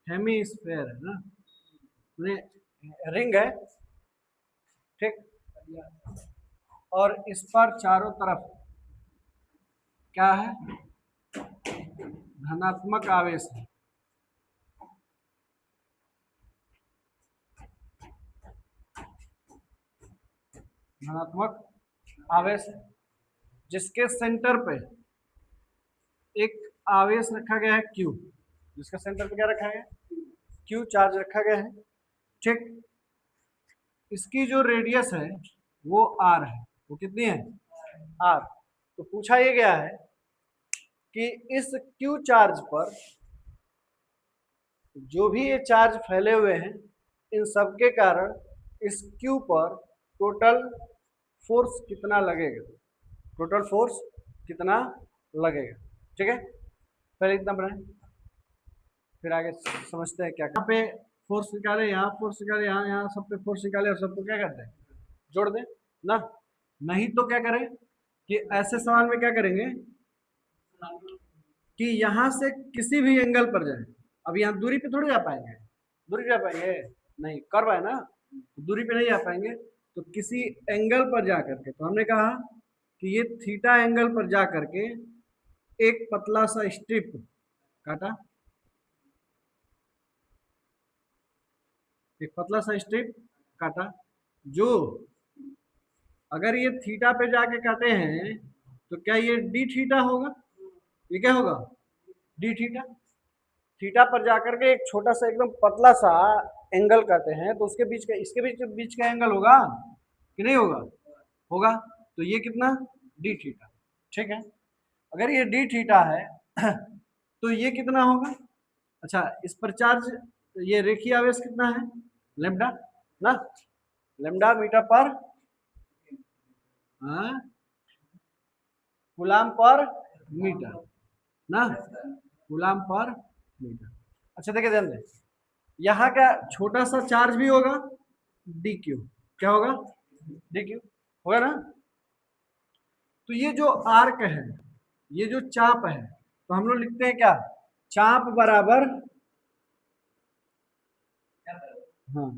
Hemisphere है ना, ring है, ठीक। और इस पर चारों तरफ क्या है, धनात्मक आवेश है। धनात्मक आवेश है, जिसके सेंटर पे एक आवेश रखा गया है Q, जिसका सेंटर पे क्या रखा है, Q चार्ज रखा गया है, ठीक। इसकी जो रेडियस है वो R है, वो कितनी है, R। तो पूछा ये गया है कि इस Q चार्ज पर जो भी ये चार्ज फैले हुए हैं, इन सब के कारण इस Q पर टोटल फोर्स कितना लगेगा, टोटल फोर्स कितना लगेगा, ठीक है। पहले इतना बनाए, फिर आगे समझते हैं क्या। यहाँ पे फोर्स निकाले, यहाँ फोर्स निकाले, यहाँ यहाँ सब पे फोर्स निकाले, और सबको क्या करते हैं, जोड़ दें ना। नहीं तो क्या करें कि ऐसे सवाल में क्या करेंगे कि यहाँ से किसी भी एंगल पर जाए। अब यहाँ दूरी पे थोड़ी जा पाएंगे, दूरी जा पाएंगे नहीं, कर्व है ना, दूरी पे नहीं जा पाएंगे। तो किसी एंगल पर जा करके, तो हमने कहा कि ये थीटा एंगल पर जा करके एक पतला सा स्ट्रिप काटा, एक पतला सा स्ट्रिप काटा, जो अगर ये थीटा पे जाके काटे हैं तो क्या ये डी थीटा होगा, ये क्या होगा, डी थीटा। थीटा पर जाकर के एक छोटा सा एकदम पतला सा एंगल काटे हैं, तो उसके बीच का, इसके बीच का एंगल होगा कि नहीं होगा, होगा। तो ये कितना, डी थीटा, ठीक है। अगर ये डी थीटा है तो ये कितना होगा, अच्छा इस पर चार्ज, ये रेखीय आवेश कितना है, लेम्डा ना, लेम्डा मीटर पर कूलाम पर मीटर ना, कूलाम पर मीटर। अच्छा देखिए ध्यान दें, यहाँ का छोटा सा चार्ज भी होगा, डी क्यू, क्या होगा, डी क्यू होगा ना। तो ये जो आर्क है, ये जो चाप है, तो हम लोग लिखते हैं क्या, चाप बराबर, हाँ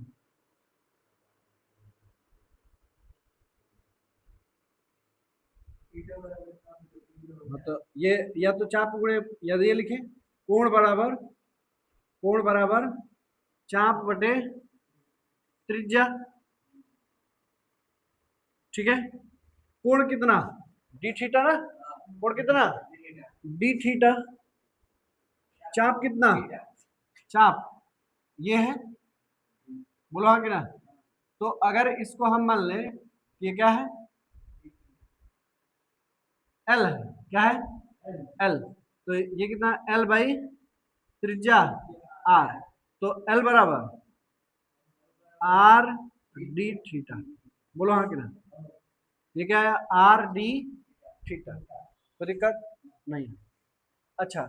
तो ये या तो चाप गुणे, या ये लिखें कोण बराबर, कोण बराबर चाप बटे त्रिज्या, ठीक है। कोण कितना, डी थीटा ना, कोण कितना, डी थीटा। चाप कितना, चाप ये है, बोलो हाँ कि ना। तो अगर इसको हम मान लें कि ये क्या है, एल है, क्या है, एल। तो ये कितना, एल बाई त्रिज्या आर, तो एल बराबर आर डी थीटा, बोलो हाँ कि ना। ये क्या है, आर डी थीटा, कोई दिक्कत नहीं। अच्छा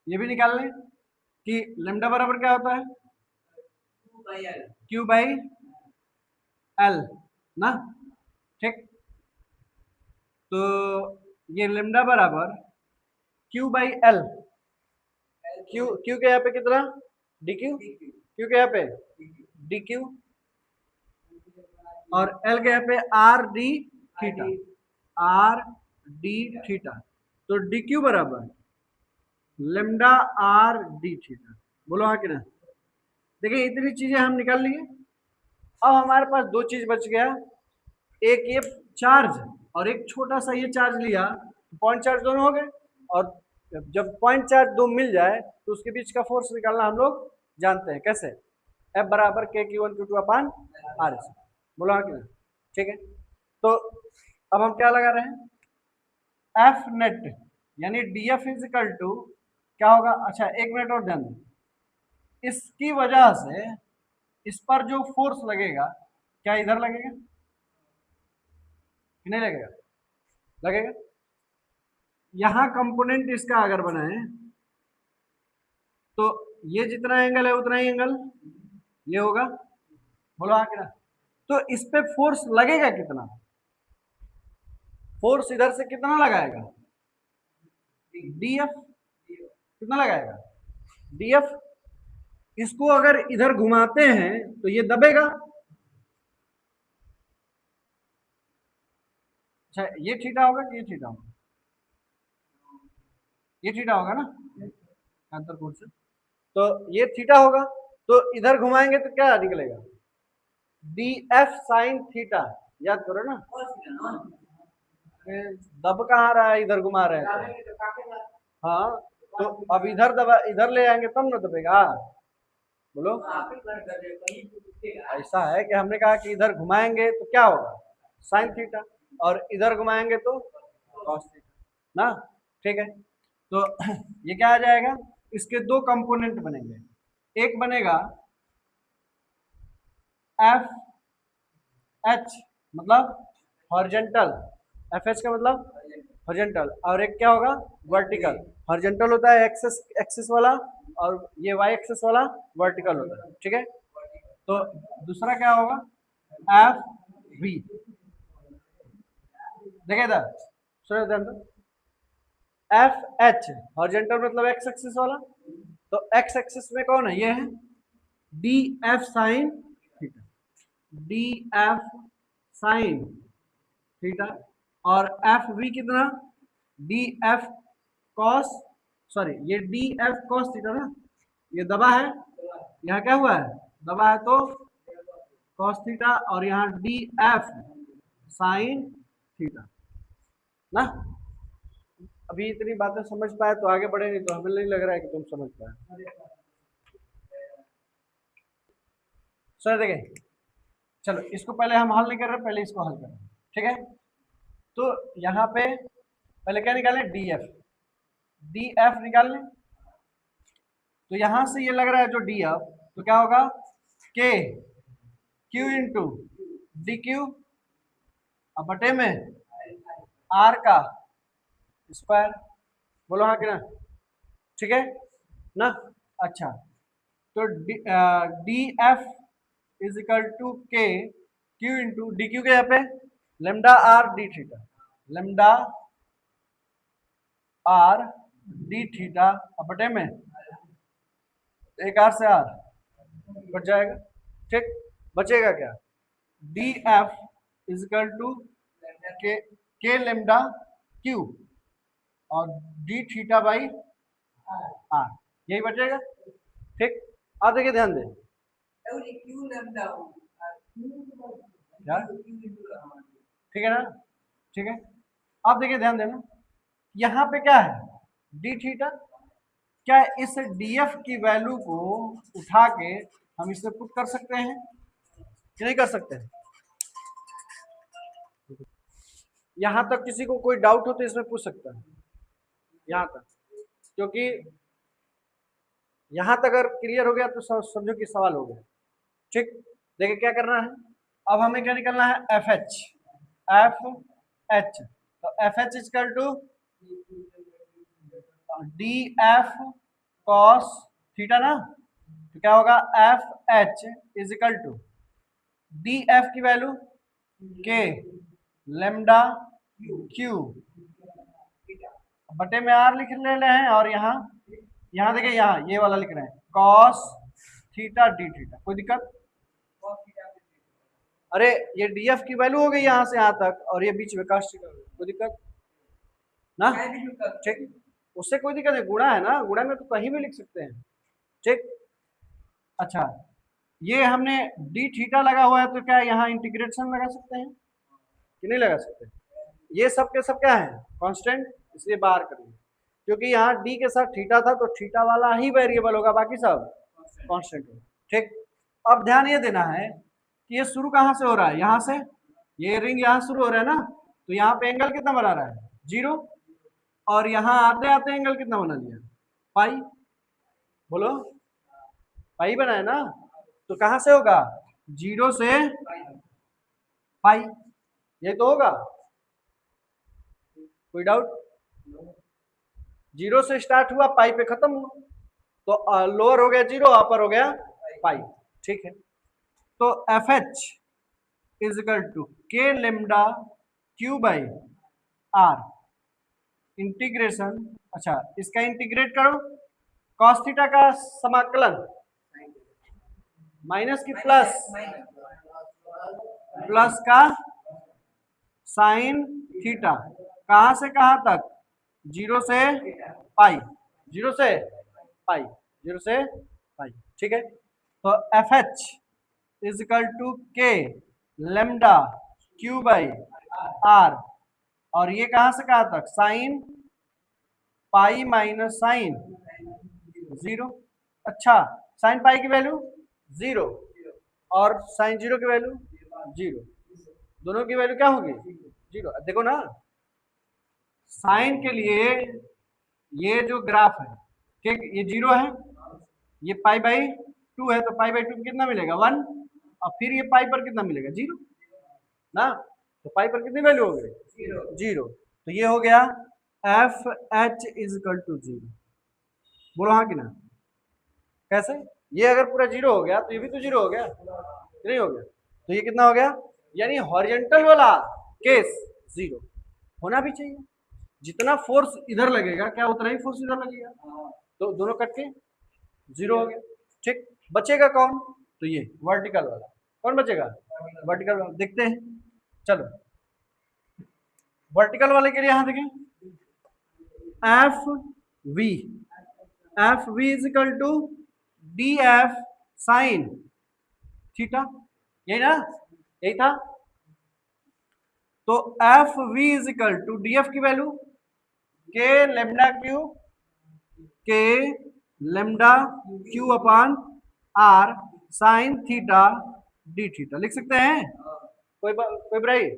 ये भी निकाल लें कि लेमडा बराबर क्या होता है, क्यू बाई एल ना, ठीक। तो ये लेमडा बराबर Q by L, Q Q के यहाँ पे कितना, डी क्यू, क्यू के यहाँ पे डी क्यू, और एल के यहाँ पे R D theta, are D theta. तो डी क्यू बराबर लेमडा आर डी थीटा, बोलो हाँ कि ना। देखिए इतनी चीजें हम निकाल लिए। अब हमारे पास दो चीज बच गया, एक ये चार्ज और एक छोटा सा ये चार्ज लिया, पॉइंट चार्ज दोनों हो गए। और जब पॉइंट चार्ज दो मिल जाए तो उसके बीच का फोर्स निकालना हम लोग जानते हैं, कैसे, एफ बराबर के Q one Q two upon R S, बोला कि नहीं, ठीक है। तो अब हम क्या लगा रहे हैं, एफ नेट यानी डी एफ इजिकल टू क्या होगा, अच्छा एक मिनट और ध्यान दें, इसकी वजह से इस पर जो फोर्स लगेगा, क्या इधर लगेगा कि नहीं लगेगा, लगेगा। यहां कंपोनेंट इसका अगर बनाए तो ये जितना एंगल है उतना ही एंगल ये होगा, बोलो हाँ कि ना। तो इस पे फोर्स लगेगा कितना, फोर्स इधर से कितना लगाएगा, डीएफ कितना लगाएगा, डीएफ इसको अगर इधर घुमाते हैं तो ये दबेगा। अच्छा, ये थीटा होगा कि ये थीटा होगा? ये थीटा होगा ना आंतर कोण से, तो ये थीटा होगा। तो इधर घुमाएंगे तो क्या निकलेगा? D F sine theta. याद करो ना, दब कहाँ रहा है, इधर घुमा रहे हैं तो। हाँ, तो अब इधर दबा, इधर ले आएंगे तब ना दबेगा। बोलो। ऐसा है कि हमने कहा कि इधर घुमाएंगे तो क्या होगा? साइन थीटा, और इधर घुमाएंगे तो कॉस थीटा ना। ठीक है, तो ये क्या आ जाएगा? इसके दो कंपोनेंट बनेंगे। एक बनेगा एफ एच, मतलब हॉरिजॉन्टल। एफ एच का मतलब हॉरिजॉन्टल, और एक क्या होगा? वर्टिकल। हॉरिजॉन्टल होता है एक्सिस एक्सिस वाला, और ये वाई एक्सिस वाला वर्टिकल होता है। ठीक है, तो दूसरा क्या होगा? F V. देखिए इधर, सुनो ध्यान दो। एफ एच हॉरिजॉन्टल मतलब एक्स एक्सिस वाला, तो एक्स एक्सिस में कौन है? ये है D F sine theta. D F sine theta, और एफ वी कितना? डी एफ कॉस, सॉरी ये डी एफ कॉस थीटा ना, ये दबा है, यहाँ क्या हुआ है? दबा है, तो कॉस थीटा, और यहाँ डी एफ साइन थीटा ना। अभी इतनी बातें समझ पाए तो आगे बढ़े, नहीं तो हमें नहीं लग रहा है कि तुम समझ पाए। सर देखें, चलो इसको पहले हम हल नहीं कर रहे, पहले इसको हल करें। ठीक है, तो यहाँ पे पहले क्या निकालें? D F. डी एफ निकाल लें, तो यहां से ये लग रहा है जो डी एफ, तो क्या होगा? के क्यू इंटू डी क्यू, अब बटे में आर का स्क्वायर। बोलो हाँ कि ना? ठीक है ना। अच्छा, तो D F is equal to K Q into D Q के यहाँ पे lambda R D theta. Lambda R D theta बटे में एक आर से आर बच जाएगा। ठीक, बचेगा क्या? D F is equal to K lambda Q और डी थीटा बाई आर, यही बचेगा। ठीक, अब देखिए ध्यान दें यार, ठीक है ना? ठीक है, अब देखिए ध्यान देना, यहाँ पे क्या है? D theta. क्या इस डीएफ की वैल्यू को उठा के हम इससे पुट कर सकते हैं कि नहीं कर सकते हैं? यहां तक किसी को कोई डाउट हो तो इसमें पूछ सकता है, यहां तक, क्योंकि यहां तक अगर क्लियर हो गया तो समझो कि सवाल हो गया। ठीक, देखिए क्या करना है, अब हमें क्या निकलना है? F H. एफ एच, तो F H is equal to D F cos theta ना, तो क्या होगा? F H is equal to D F की वैल्यू के लेमडा क्यू बटे में आर लिख ले रहे हैं, और यहाँ यहाँ देखिए, यहाँ ये वाला लिख रहे हैं कॉस थीटा डी थीटा। कोई दिक्कत? अरे ये डी एफ की वैल्यू हो गई यहाँ से यहाँ तक, और ये बीच में कॉस थीटा, कोई दिक्कत ना? ठीक, उससे कोई दिक्कत नहीं, गुणा है ना, गुणा में तो कहीं भी लिख सकते हैं। ठीक, अच्छा, ये हमने डी थीटा लगा हुआ है, तो क्या यहाँ इंटीग्रेशन लगा सकते हैं कि नहीं लगा सकते? ये सब के सब क्या है? कांस्टेंट, इसलिए बाहर करेंगे, क्योंकि यहाँ डी के साथ थीटा था, तो थीटा वाला ही वेरिएबल होगा, बाकी सब कांस्टेंट होगा। ठीक, अब ध्यान ये देना है कि ये शुरू कहाँ से हो रहा है? यहाँ से, ये रिंग यहाँ शुरू हो रहा है ना, तो यहाँ पे एंगल कितना बना रहा है? 0, और यहाँ आते आते एंगल कितना बना लिया? पाई। बोलो, पाई बना है ना, तो कहाँ से होगा? 0 से पाई, ये तो होगा। कोई डाउट? 0 से स्टार्ट हुआ, पाई पे खत्म हुआ, तो लोअर हो गया 0, अपर हो गया पाई। ठीक है, तो F H is equal to K lambda Q by R integration, अच्छा इसका इंटीग्रेट करो, कॉस थीटा का समाकलन माइनस की प्लस, प्लस का साइन थीटा, कहां से कहां तक, जीरो से पाई, जीरो से पाई, जीरो से पाई, ठीक है। तो F H is equal to K lambda Q by R, और ये कहां से कहां तक, sine pi minus sine zero. अच्छा, साइन पाई की वैल्यू जीरो और साइन जीरो की वैल्यू जीरो, दोनों की वैल्यू क्या होगी, जीरो। देखो ना, साइन के लिए ये जो ग्राफ है, ठीक, ये जीरो है, ये पाई बाई टू है, तो पाई बाई टू कितना मिलेगा, वन, और फिर ये पाई पर कितना मिलेगा, जीरो ना, तो पाई पर कितनी वैल्यू हो गई, जीरो। तो ये हो गया F H is equal to zero. बोलो हाँ कि ना, कैसे, ये अगर पूरा जीरो हो गया तो ये भी तो जीरो हो गया, नहीं हो गया, तो ये कितना हो गया, यानी हॉरिजॉन्टल वाला केस जीरो होना भी चाहिए, जितना फोर्स इधर लगेगा क्या उतना ही फोर्स इधर लगेगा, तो दोनों कट के जीरो हो गया, ठीक। बचेगा कौन, तो ये वर्टिकल वाला, कौन बचेगा, वर्टिकल वाला, देखते हैं, चलो वर्टिकल वाले के लिए यहां देखें, F V, F V is equal to D F sine theta, यही ना, यही था। तो F V is equal to D F की value K lambda Q, K lambda Q upon R sine theta D theta, लिख सकते हैं, कोई बुराई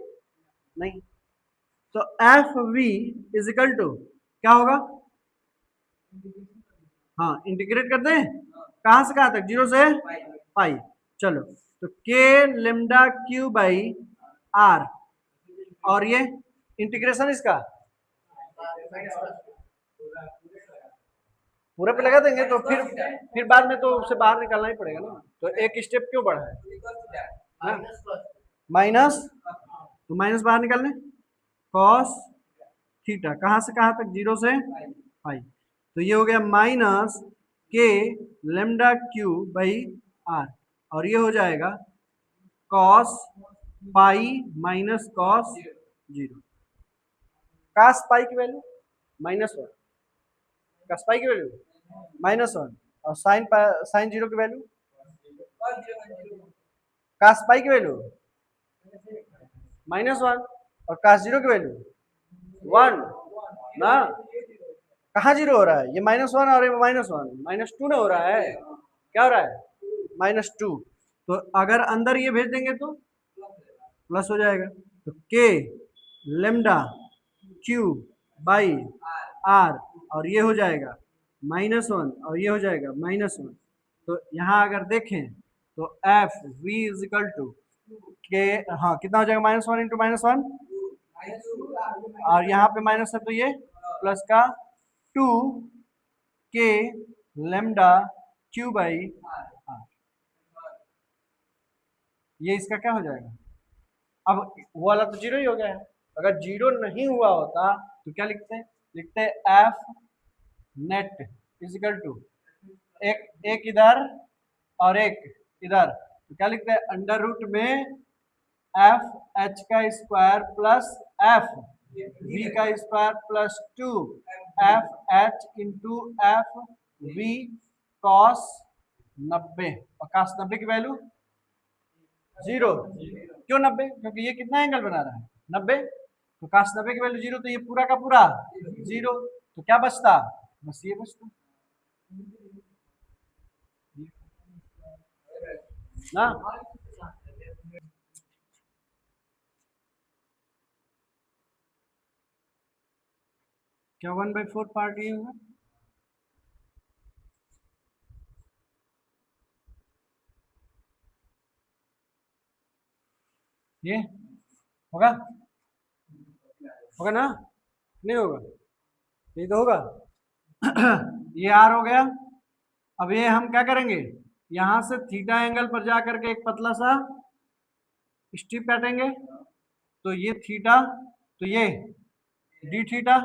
नहीं। तो F V is equal to क्या होगा, हाँ इंटीग्रेट कर दें, कहां से कहां तक, जीरो से पाई, चलो, तो K lambda Q by R, और ये इंटीग्रेशन इसका पूरे पे लगा देंगे, तो फिर बाद में तो उसे बाहर निकालना ही पड़ेगा ना, तो एक स्टेप क्यों बढ़ा है, माइनस, तो माइनस बाहर निकालने, कॉस थीटा, कहां से कहां तक, जीरो से पाई, तो ये हो गया माइनस के लेमडा क्यू बाई आर, और ये हो जाएगा cos pi minus cos zero, cos pi की value minus one, cos pi की वैल्यू माइनस वन, और साइन जीरो की वैल्यू, कास पाई की वैल्यू माइनस वन, और कास जीरो की वैल्यू वन ना, कहाँ जीरो हो रहा है, ये माइनस वन और ये माइनस वन, माइनस टू ना हो रहा है, क्या हो रहा है, माइनस टू, तो अगर अंदर ये भेज देंगे तो प्लस हो जाएगा, तो K lambda Q by R, और ये हो जाएगा माइनस वन, और ये हो जाएगा माइनस वन, तो यहाँ अगर देखें तो F V is equal to K, हाँ कितना हो जाएगा, minus one into minus one, और यहाँ पे माइनस है तो ये प्लस का to K lambda Q by are, ये इसका क्या हो जाएगा, अब वो वाला तो जीरो ही हो गया है, अगर जीरो नहीं हुआ होता तो क्या लिखते हैं, लिखते हैं एफ नेट इजिकल टू एक एक इधर और एक इधर, तो क्या लिखते हैं, अंडर रूट में एफ एच का स्क्वायर प्लस एफ वी का square plus two F H into F V cos 90, और कॉस 90 की वैल्यू जीरो, क्यों 90, क्योंकि ये कितना एंगल बना रहा है 90, तो कॉस 90 की वैल्यू जीरो, तो ये पूरा का पूरा जीरो, तो क्या बचता, बस ये बचता ना, क्या 1/4 पार्ट ये होगा, ये होगा, होगा ना, नहीं होगा, ये तो होगा ये आर हो गया। अब ये हम क्या करेंगे, यहां से थीटा एंगल पर जा करके एक पतला सा स्ट्रिप काटेंगे, तो ये थीटा, तो ये डी थीटा,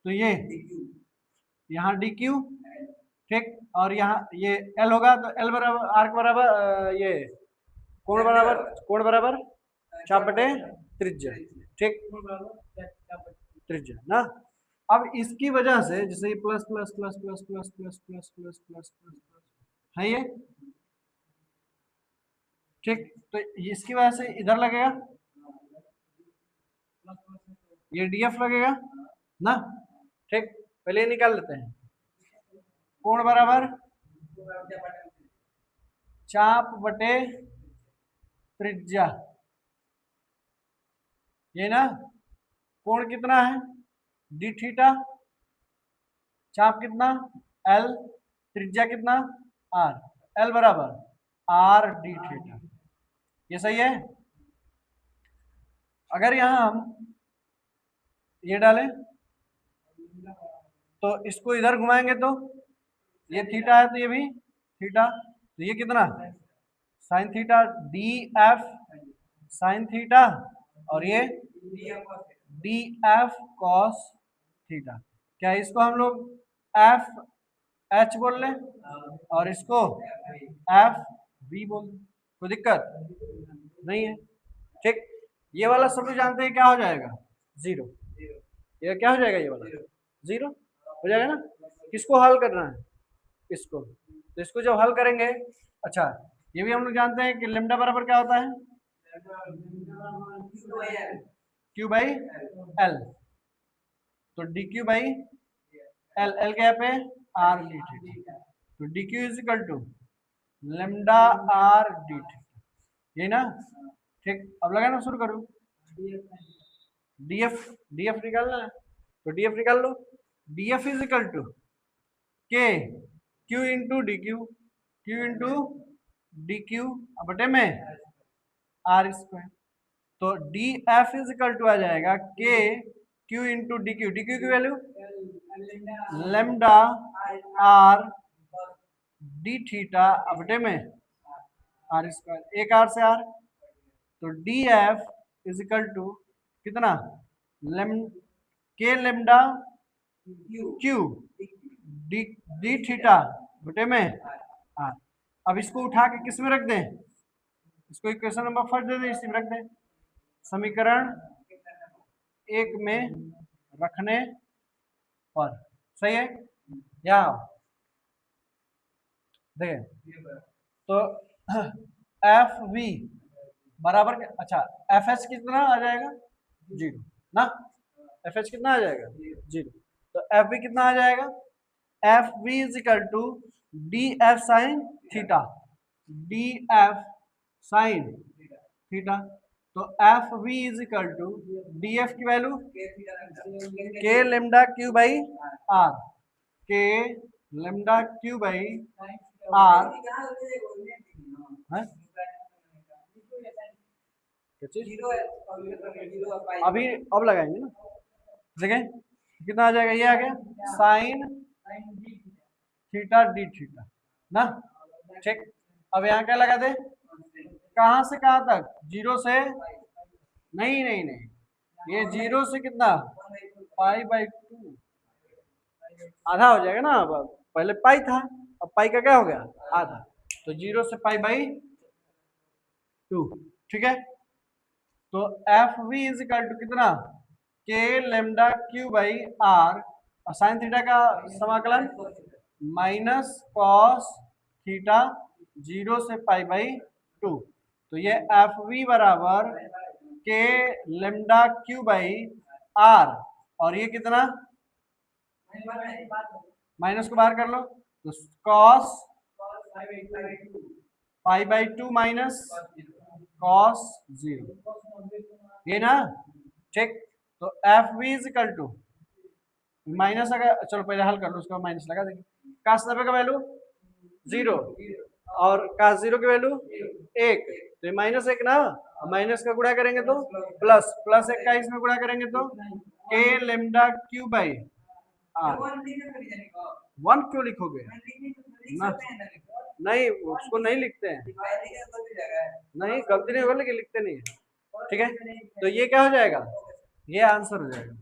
तो ये यहाँ डी क्यू, ठीक। और यहाँ ये एल होगा तो एल बराबर आर्क बराबर ये कोण बराबर चाप बटे त्रिज्या। ठीक, त्रिज्या ना। अब इसकी वजह से जैसे ये plus plus plus plus plus plus plus plus plus plus plus है ये, ठीक। तो इसकी वजह से इधर लगेगा, ये डीएफ लगेगा ना। ठीक, पहले ये निकाल लेते हैं। कोण बराबर चाप बटे त्रिज्या, ये ना। कोण कितना है डी थीटा, चाप कितना एल, त्रिज्या कितना आर, एल बराबर आर डी थीटा। ये सही है। अगर यहां हम ये डालें तो इसको इधर घुमाएंगे तो ये थीटा है तो ये भी थीटा, तो ये कितना sign theta D F sine theta, और ये डी एफ कॉस थीटा। क्या इसको हम लोग एफ एच बोल लें और इसको एफ बी बोल लें, कोई दिक्कत नहीं है। ठीक, ये वाला सब लोग जानते हैं क्या हो जाएगा जीरो, ये क्या हो जाएगा ये वाला जीरो हो जाएगा ना। किसको हल करना है इसको, तो इसको जब हल करेंगे, अच्छा ये भी हम लोग जानते हैं कि लेमडा बराबर क्या होता है क्यू बाई एल, तो D Q by L, L क्या पे आर डी थीटा, तो D Q is equal to lambda R D theta, ये ना। ठीक, अब लगाना शुरू करो। डीएफ डीएफ निकालना है तो डीएफ निकाल लो। DF is equal to K Q into D Q, Q into D Q बटे में आर स्क्वायर, तो D F is equal to आ जाएगा K Q into D Q, D Q की value lambda R D theta बटे में R square, एक R से आर, तो D F is equal to कितना लेम K lambda Q D D theta बटे में आर। अब इसको उठा के किस में रख दें, इसको इक्वेशन नंबर फर्स्ट दे दें, इसी में रख दें, समीकरण एक में रखने पर। सही है। यहाँ देखिए तो एफ वी बराबर, अच्छा एफ एच कितना आ जाएगा जीरो ना, एफ एच कितना आ जाएगा जीरो, तो एफ वी कितना आ जाएगा F V is equal to D F sine theta, D F sine theta, तो F V is equal to D F की value K lambda Q by R, K lambda Q by R है, अभी अब लगाएंगे ना। देखें कितना आ जाएगा, ये आ गया साइन थीटा डी थीटा ना। ठीक, अब यहाँ क्या लगा दे, कहां से कहां तक, जीरो से नहीं नहीं नहीं, ये जीरो से कितना पाई बाई टू, आधा हो जाएगा ना। अब पहले पाई था, अब पाई का क्या हो गया आधा, तो जीरो से पाई बाई टू। ठीक है, तो F V is equal to कितना K lambda Q by R, और साइन थीटा का समाकलन माइनस कॉस थीटा जीरो से पाई बाई टू, तो ये एफ वी बराबर के लेमडा क्यू बाई आर, और ये कितना माइनस को बाहर कर लो, तो cos pi by two minus cos zero, ये ना। ठीक, तो F V is equal to minus, अगर चलो पहले हल कर लो उसका माइनस लगा देंगे, कास 90 का वैल्यू जीरो और कास जीरो की वैल्यू एक, तो ये माइनस एक ना, माइनस का गुणा करेंगे तो प्लस, प्लस एक का इसमें गुणा करेंगे तो K lambda Q by R. One क्यों लिखोगे ना, नहीं उसको नहीं लिखते हैं, नहीं गलती नहीं होगा लेकिन लिखते नहीं है। ठीक है, तो ये क्या हो जाएगा, ये आंसर हो जाएगा।